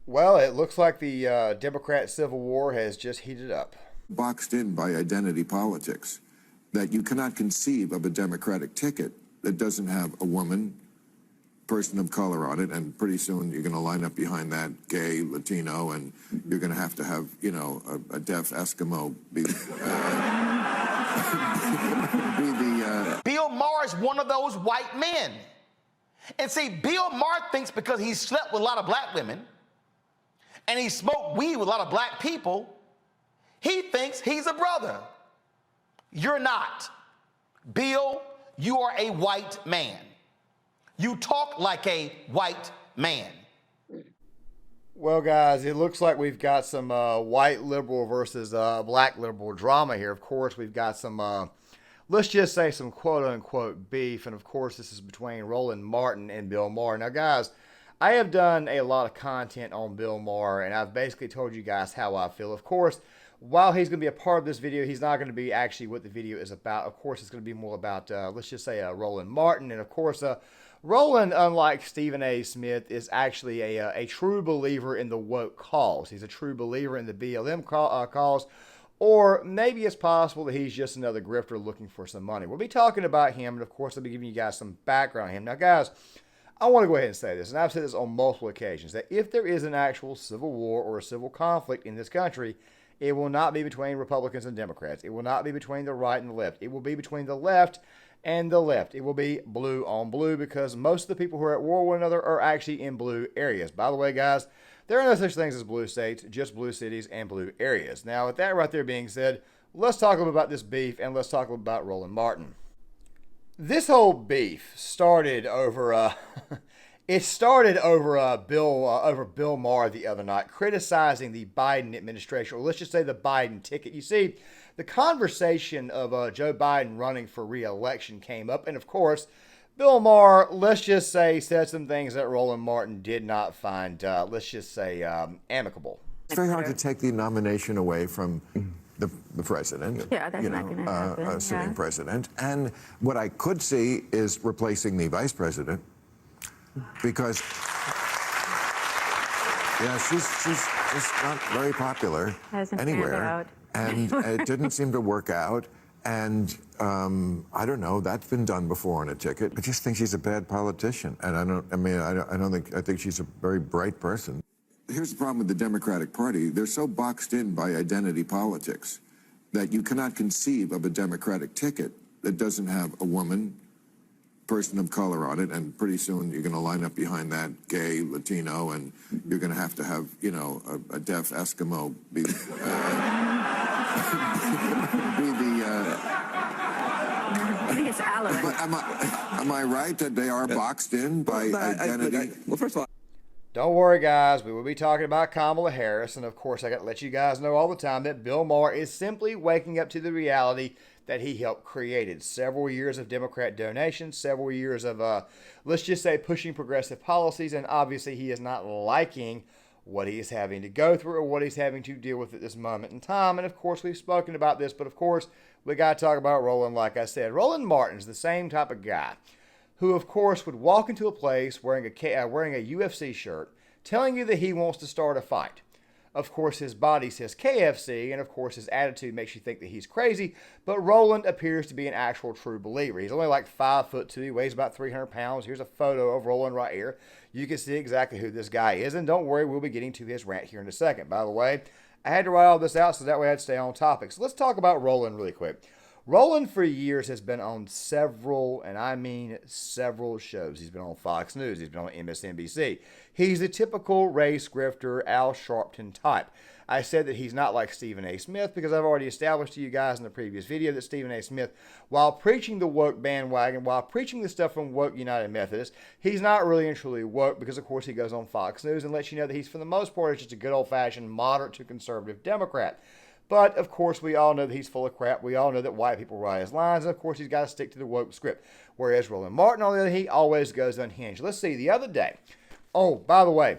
Well, it looks like the Democrat Civil War has just heated up. Boxed in by identity politics, that you cannot conceive of a Democratic ticket that doesn't have a woman, person of color on it, and pretty soon you're going to line up behind that gay, Latino, and you're going to have, a deaf Eskimo be, be the... Bill Maher is one of those white men. And see, Bill Maher thinks because he slept with a lot of black women and he smoked weed with a lot of black people, he thinks he's a brother. You're not. Bill, you are a white man. You talk like a white man. Well, guys, it looks like we've got some white liberal versus black liberal drama here. Of course, we've got some, let's just say some quote-unquote beef. And, of course, this is between Roland Martin and Bill Maher. Now, guys, I have done a lot of content on Bill Maher, and I've basically told you guys how I feel. Of course, while he's going to be a part of this video, he's not going to be actually what the video is about. Of course, it's going to be more about, let's just say, Roland Martin. And, of course, Roland, unlike Stephen A. Smith, is actually a true believer in the woke cause. He's a true believer in the BLM cause. Or maybe it's possible that he's just another grifter looking for some money. We'll be talking about him, and, of course, I'll be giving you guys some background on him. Now, guys, I want to go ahead and say this, and I've said this on multiple occasions, that if there is an actual civil war or a civil conflict in this country, it will not be between Republicans and Democrats. It will not be between the right and the left. It will be between the left and the left. It will be blue on blue because most of the people who are at war with one another are actually in blue areas. By the way, guys, there are no such things as blue states, just blue cities and blue areas. Now, with that right there being said, let's talk a little about this beef and let's talk about Roland Martin. This whole beef started over Bill Maher the other night, criticizing the Biden administration, or let's just say the Biden ticket. You see, the conversation of Joe Biden running for re-election came up, and of course, Bill Maher, let's just say, said some things that Roland Martin did not find, let's just say, amicable. It's very hard to take the nomination away from the president, yeah, that's not going to happen. Sitting president. And what I could see is replacing the vice president, because she's just not very popular anywhere, and it didn't seem to work out. And I don't know. That's been done before on a ticket. I just think she's a bad politician, and I think she's a very bright person. Here's the problem with the Democratic Party. They're so boxed in by identity politics that you cannot conceive of a Democratic ticket that doesn't have a woman, person of color on it, and pretty soon you're going to line up behind that gay, Latino, and you're going to have, a deaf Eskimo be, be I think it's Allen. Am I right that they are boxed in by identity? Well, first of all, Don't worry, guys. We will be talking about Kamala Harris. And, of course, I got to let you guys know all the time that Bill Maher is simply waking up to the reality that he helped created. Several years of Democrat donations, several years of, let's just say, pushing progressive policies. And, obviously, he is not liking what he is having to go through or what he's having to deal with at this moment in time. And, of course, we've spoken about this. But, of course, we got to talk about Roland, like I said. Roland Martin's the same type of guy who, of course, would walk into a place wearing a UFC shirt, telling you that he wants to start a fight. Of course, his body says KFC, and of course, his attitude makes you think that he's crazy, but Roland appears to be an actual true believer. He's only like 5'2", he weighs about 300 pounds. Here's a photo of Roland right here. You can see exactly who this guy is, and don't worry, we'll be getting to his rant here in a second. By the way, I had to write all this out so that way I'd stay on topic. So let's talk about Roland really quick. Roland, for years, has been on several, and I mean several shows. He's been on Fox News. He's been on MSNBC. He's a typical race grifter, Al Sharpton type. I said that he's not like Stephen A. Smith because I've already established to you guys in the previous video that Stephen A. Smith, while preaching the woke bandwagon, while preaching the stuff from Woke United Methodist, he's not really and truly woke because, of course, he goes on Fox News and lets you know that he's, for the most part, just a good old-fashioned moderate to conservative Democrat. But, of course, we all know that he's full of crap. We all know that white people write his lines. And, of course, he's got to stick to the woke script. Whereas Roland Martin, on the other hand, he always goes unhinged. Let's see. The other day. Oh, by the way,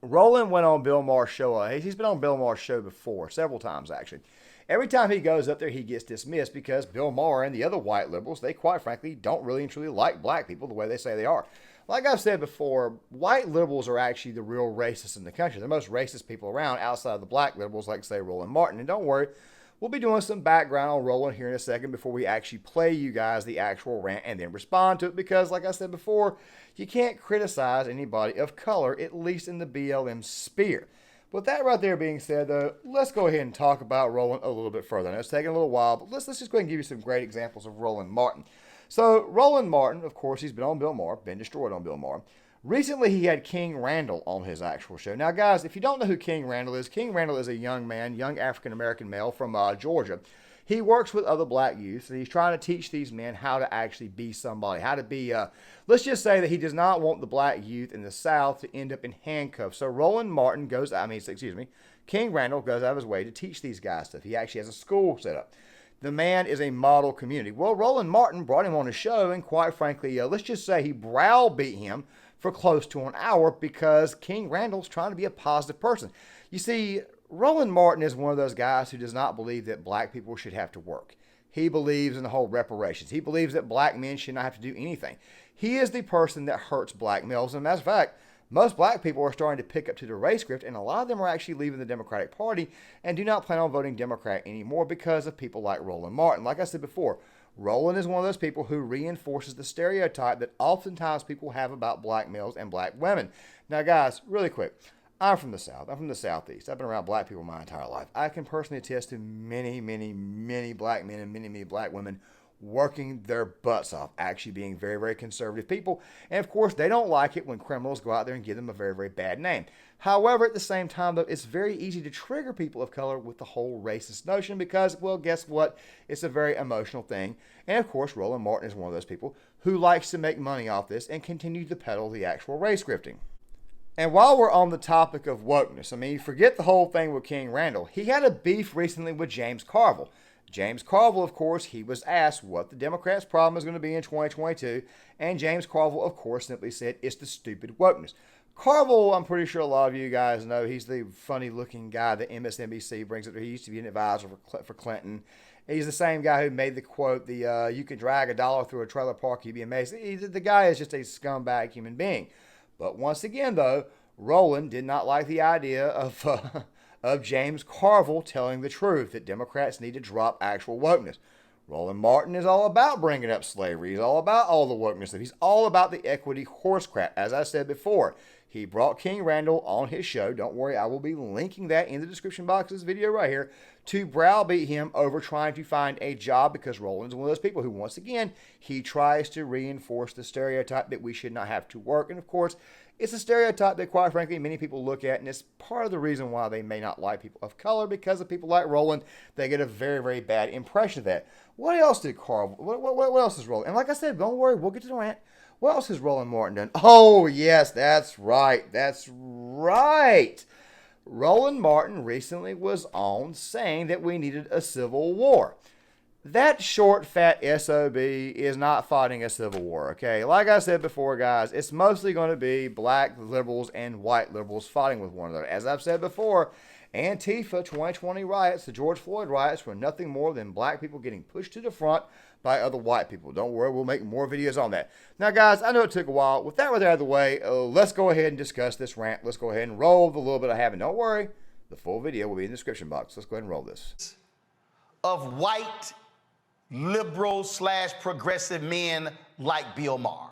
Roland went on Bill Maher's show. He's been on Bill Maher's show before, several times, actually. Every time he goes up there, he gets dismissed because Bill Maher and the other white liberals, they quite frankly don't really and truly like black people the way they say they are. Like I've said before, white liberals are actually the real racists in the country. They're the most racist people around outside of the black liberals, like, say, Roland Martin. And don't worry, we'll be doing some background on Roland here in a second before we actually play you guys the actual rant and then respond to it. Because, like I said before, you can't criticize anybody of color, at least in the BLM sphere. With that right there being said, though, let's go ahead and talk about Roland a little bit further. I know it's taking a little while, but let's just go ahead and give you some great examples of Roland Martin. So, Roland Martin, of course, he's been on Bill Maher, been destroyed on Bill Maher. Recently, he had King Randall on his actual show. Now, guys, if you don't know who King Randall is a young man, young African-American male from Georgia. He works with other black youth, and he's trying to teach these men how to actually be somebody, how to be, let's just say that he does not want the black youth in the South to end up in handcuffs. So Roland Martin King Randall goes out of his way to teach these guys stuff. He actually has a school set up. The man is a model community. Well, Roland Martin brought him on his show, and quite frankly, let's just say he browbeat him for close to an hour because King Randall's trying to be a positive person. You see, Roland Martin is one of those guys who does not believe that black people should have to work. He believes in the whole reparations. He believes that black men should not have to do anything. He is the person that hurts black males. And as a fact, most black people are starting to pick up to the race script, and a lot of them are actually leaving the Democratic Party and do not plan on voting Democrat anymore because of people like Roland Martin. Like I said before, Roland is one of those people who reinforces the stereotype that oftentimes people have about black males and black women. Now, guys, really quick. I'm from the South. I'm from the Southeast. I've been around black people my entire life. I can personally attest to many, many, many black men and many, many black women working their butts off, actually being very, very conservative people. And of course, they don't like it when criminals go out there and give them a very, very bad name. However, at the same time, though, it's very easy to trigger people of color with the whole racist notion because, well, guess what? It's a very emotional thing. And of course, Roland Martin is one of those people who likes to make money off this and continue to peddle the actual race scripting. And while we're on the topic of wokeness, I mean, forget the whole thing with King Randall. He had a beef recently with James Carville. James Carville, of course, he was asked what the Democrats' problem is going to be in 2022. And James Carville, of course, simply said, it's the stupid wokeness. Carville, I'm pretty sure a lot of you guys know, he's the funny-looking guy that MSNBC brings up there. He used to be an advisor for Clinton. He's the same guy who made the quote, you could drag a dollar through a trailer park, you'd be amazed. The guy is just a scumbag human being. But once again, though, Roland did not like the idea of James Carville telling the truth, that Democrats need to drop actual wokeness. Roland Martin is all about bringing up slavery. He's all about all the wokeness stuff. He's all about the equity horse crap. As I said before, he brought King Randall on his show. Don't worry, I will be linking that in the description box of this video right here to browbeat him over trying to find a job because Roland's one of those people who, once again, he tries to reinforce the stereotype that we should not have to work. And of course, it's a stereotype that, quite frankly, many people look at, and it's part of the reason why they may not like people of color, because of people like Roland, they get a very, very bad impression of that. What else did Carl, what else is Roland? And like I said, don't worry, we'll get to the rant. What else has Roland Martin done? Oh, yes, that's right. That's right. Roland Martin recently was on saying that we needed a civil war. That short, fat SOB is not fighting a civil war, okay? Like I said before, guys, it's mostly going to be black liberals and white liberals fighting with one another. As I've said before, Antifa 2020 riots, the George Floyd riots, were nothing more than black people getting pushed to the front by other white people. Don't worry, we'll make more videos on that. Now, guys, I know it took a while. With that right out of the way, let's go ahead and discuss this rant. Let's go ahead and roll the little bit I have. And don't worry, the full video will be in the description box. Let's go ahead and roll this. Of white liberal/progressive men like Bill Maher.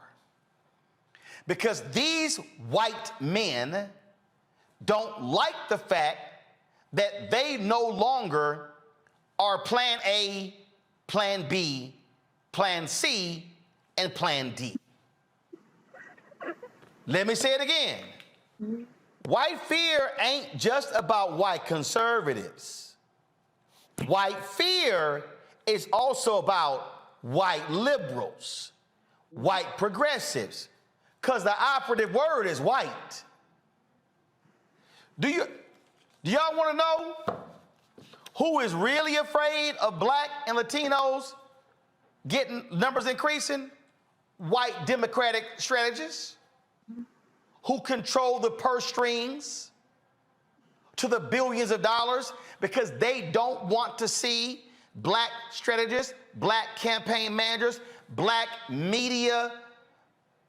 Because these white men don't like the fact that they no longer are plan A, plan B, plan C, and plan D. Let me say it again. White fear ain't just about white conservatives. White fear is also about white liberals, white progressives, because the operative word is white. Do y'all want to know who is really afraid of black and Latinos getting numbers increasing? White Democratic strategists who control the purse strings to the billions of dollars because they don't want to see black strategists, black campaign managers, black media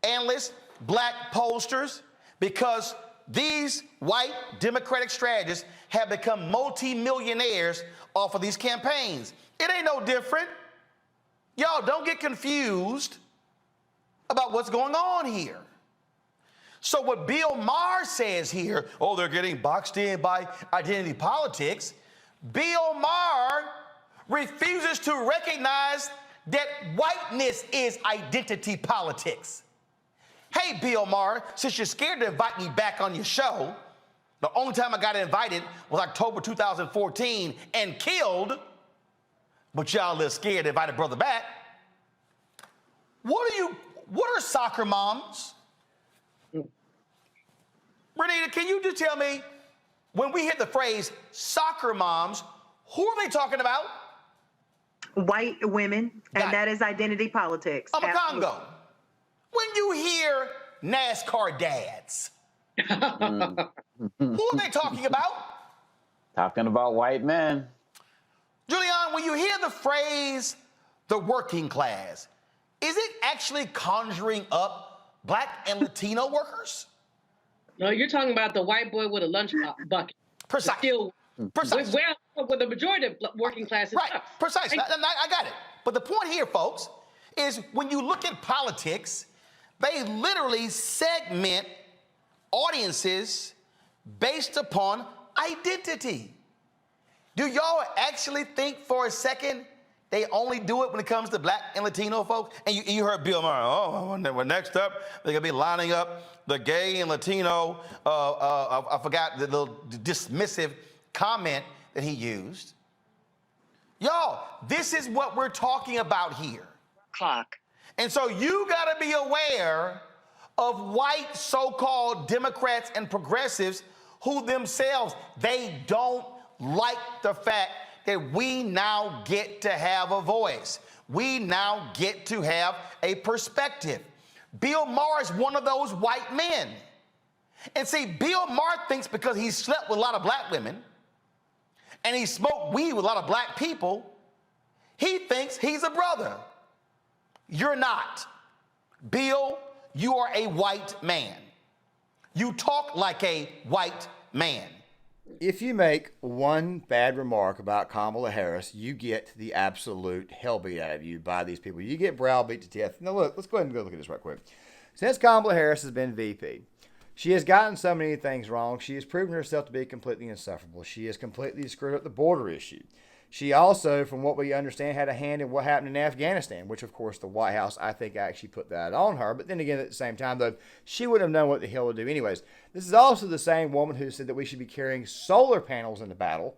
analysts black pollsters because these white Democratic strategists have become multi-millionaires off of these campaigns. It ain't no different. Y'all don't get confused about what's going on here. So what Bill Maher says here, oh, they're getting boxed in by identity politics. Bill Maher refuses to recognize that whiteness is identity politics. Hey, Bill Maher, since you're scared to invite me back on your show, the only time I got invited was October 2014 and killed, but y'all a little scared to invite a brother back. What are soccer moms? Renita, can you just tell me, when we hit the phrase soccer moms, who are they talking about? White women, and that is identity politics. I'm a Congo. When you hear NASCAR dads, who are they talking about? Talking about white men. Julian, when you hear the phrase the working class, is it actually conjuring up black and Latino workers? No, you're talking about the white boy with a lunch bucket. Precisely. Precisely. Well, with the majority of working classes. Right, precisely. I got it. But the point here, folks, is when you look at politics, they literally segment audiences based upon identity. Do y'all actually think for a second they only do it when it comes to black and Latino folks? And you heard Bill Maher, well, next up, they're going to be lining up the gay and Latino, I forgot the little dismissive comment that he used. Y'all, this is what we're talking about here. Clock. And so you got to be aware of white so-called Democrats and progressives who themselves, they don't like the fact that we now get to have a voice. We now get to have a perspective. Bill Maher is one of those white men. And see, Bill Maher thinks because he slept with a lot of black women and he smoked weed with a lot of black people, he thinks he's a brother. You're not. Bill, you are a white man. You talk like a white man. If you make one bad remark about Kamala Harris, you get the absolute hell beat out of you by these people. You get browbeat to death. Now look, let's go ahead and go look at this right quick. Since Kamala Harris has been VP, she has gotten so many things wrong. She has proven herself to be completely insufferable. She has completely screwed up the border issue. She also, from what we understand, had a hand in what happened in Afghanistan, which, of course, the White House, I think, actually put that on her. But then again, at the same time, though, she wouldn't have known what the hell to do anyways. This is also the same woman who said that we should be carrying solar panels into battle.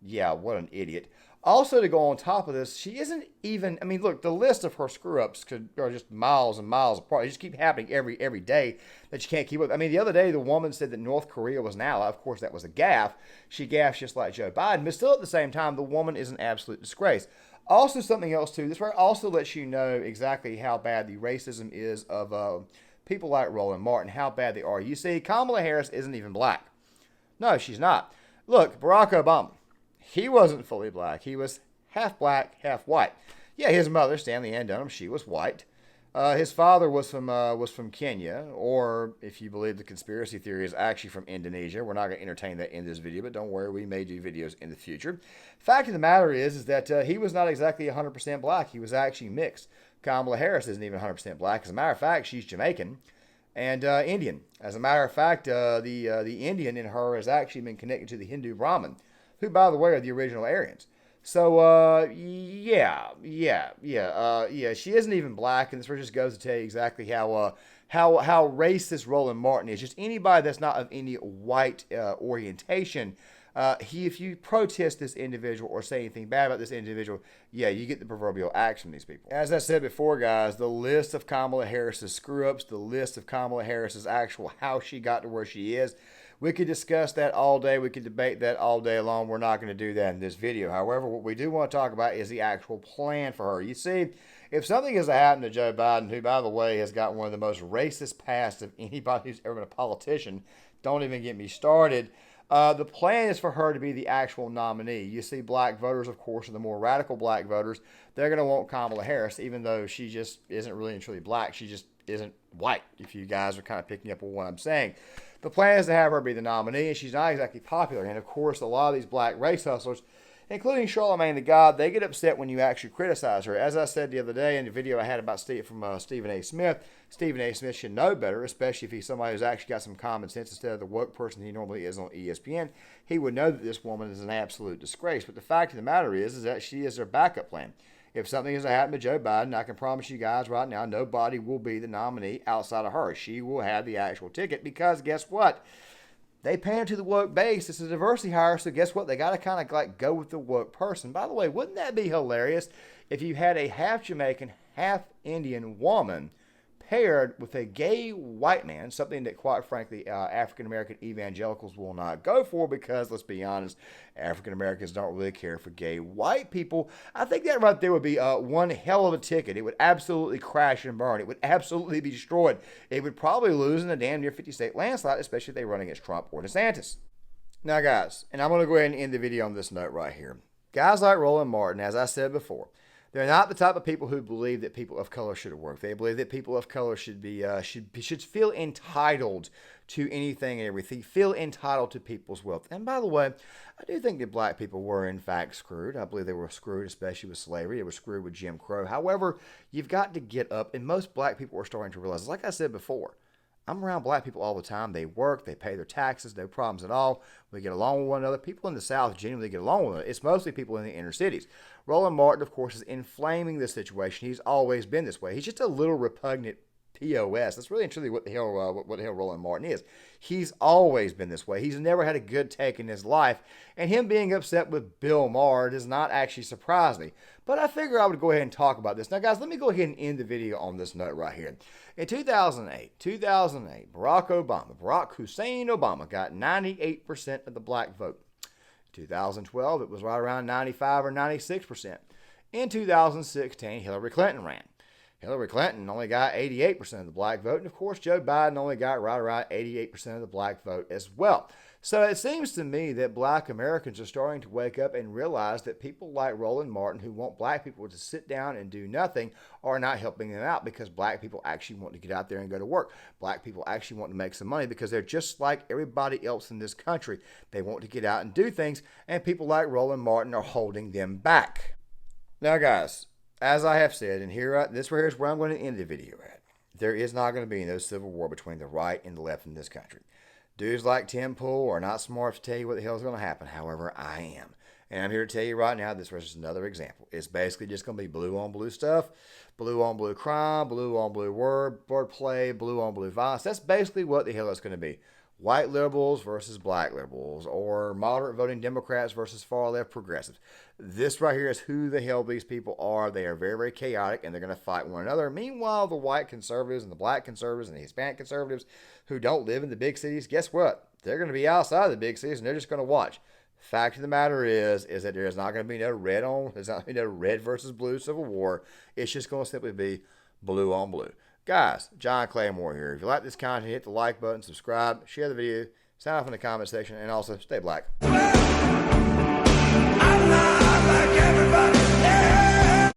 Yeah, what an idiot. Also, to go on top of this, she isn't even, I mean, look, the list of her screw-ups are just miles and miles apart. They just keep happening every day that you can't keep up. I mean, the other day, the woman said that North Korea was an ally. Of course, that was a gaffe. She gaffed just like Joe Biden. But still, at the same time, the woman is an absolute disgrace. Also, something else, too. This also lets you know exactly how bad the racism is of people like Roland Martin, how bad they are. You see, Kamala Harris isn't even black. No, she's not. Look, Barack Obama. He wasn't fully black. He was half black, half white. Yeah, his mother, Stanley Ann Dunham, she was white. His father was from Kenya, or if you believe the conspiracy theory, is actually from Indonesia. We're not going to entertain that in this video, but don't worry, we may do videos in the future. Fact of the matter is that he was not exactly 100% black. He was actually mixed. Kamala Harris isn't even 100% black. As a matter of fact, she's Jamaican and Indian. As a matter of fact, the Indian in her has actually been connected to the Hindu Brahmin, who, by the way, are the original Aryans. So, yeah, she isn't even black, and this just goes to tell you exactly how racist Roland Martin is. Just anybody that's not of any white orientation, if you protest this individual or say anything bad about this individual, yeah, you get the proverbial axe from these people. As I said before, guys, the list of Kamala Harris's screw-ups, the list of Kamala Harris's actual how she got to where she is, we could discuss that all day. We could debate that all day long. We're not going to do that in this video. However, what we do want to talk about is the actual plan for her. You see, if something has happened to Joe Biden, who, by the way, has got one of the most racist pasts of anybody who's ever been a politician, don't even get me started, the plan is for her to be the actual nominee. You see, black voters, of course, are the more radical black voters. They're going to want Kamala Harris, even though she just isn't really and truly black. She just isn't white, if you guys are kind of picking up on what I'm saying. The plan is to have her be the nominee, and she's not exactly popular. And of course, a lot of these black race hustlers, including Charlamagne the God, they get upset when you actually criticize her. As I said the other day in the video I had about Stephen A. Smith, Stephen A. Smith should know better, especially if he's somebody who's actually got some common sense instead of the woke person he normally is on ESPN. He would know that this woman is an absolute disgrace. But the fact of the matter is that she is their backup plan. If something is to happen to Joe Biden, I can promise you guys right now, nobody will be the nominee outside of her. She will have the actual ticket because guess what? They pander to the woke base. It's a diversity hire, so guess what? They got to kind of like go with the woke person. By the way, wouldn't that be hilarious if you had a half Jamaican, half Indian woman paired with a gay white man, something that, quite frankly, African-American evangelicals will not go for because, let's be honest, African-Americans don't really care for gay white people. I think that right there would be one hell of a ticket. It would absolutely crash and burn. It would absolutely be destroyed. It would probably lose in a damn near 50-state landslide, especially if they run against Trump or DeSantis. Now, guys, and I'm going to go ahead and end the video on this note right here. Guys like Roland Martin, as I said before, they're not the type of people who believe that people of color should work. They believe that people of color should feel entitled to anything and everything, feel entitled to people's wealth. And by the way, I do think that black people were in fact screwed. I believe they were screwed, especially with slavery. They were screwed with Jim Crow. However, you've got to get up, and most black people are starting to realize, like I said before, I'm around black people all the time. They work, they pay their taxes, no problems at all. We get along with one another. People in the South genuinely get along with it. It's mostly people in the inner cities. Roland Martin, of course, is inflaming the situation. He's always been this way. He's just a little repugnant POS. That's really and truly what the hell Roland Martin is. He's always been this way. He's never had a good take in his life, and him being upset with Bill Maher does not actually surprise me. But I figure I would go ahead and talk about this. Now, guys, let me go ahead and end the video on this note right here. In 2008, Barack Hussein Obama got 98% of the black vote. In 2012, it was right around 95 or 96%. In 2016, Hillary Clinton ran. Hillary Clinton only got 88% of the black vote, and of course, Joe Biden only got right around 88% of the black vote as well. So it seems to me that black Americans are starting to wake up and realize that people like Roland Martin, who want black people to sit down and do nothing, are not helping them out because black people actually want to get out there and go to work. Black people actually want to make some money because they're just like everybody else in this country. They want to get out and do things, and people like Roland Martin are holding them back. Now, guys, as I have said, and this right here is where I'm going to end the video at. There is not going to be no civil war between the right and the left in this country. Dudes like Tim Pool are not smart to tell you what the hell is going to happen. However, I am. And I'm here to tell you right now, this was just another example. It's basically just going to be blue on blue stuff, blue on blue crime, blue on blue wordplay, blue on blue violence. That's basically what the hell it's going to be. White liberals versus black liberals, or moderate voting Democrats versus far left progressives. This right here is who the hell these people are. They are very, very chaotic, and they're going to fight one another. Meanwhile, the white conservatives and the black conservatives and the Hispanic conservatives who don't live in the big cities, guess what? They're going to be outside the big cities, and they're just going to watch. Fact of the matter is that there's not going to be no there's not going to be no red versus blue civil war. It's just going to simply be blue on blue. Guys, John Claymore here. If you like this content, hit the like button, subscribe, share the video, sign off in the comment section, and also stay black. I'm not like everybody.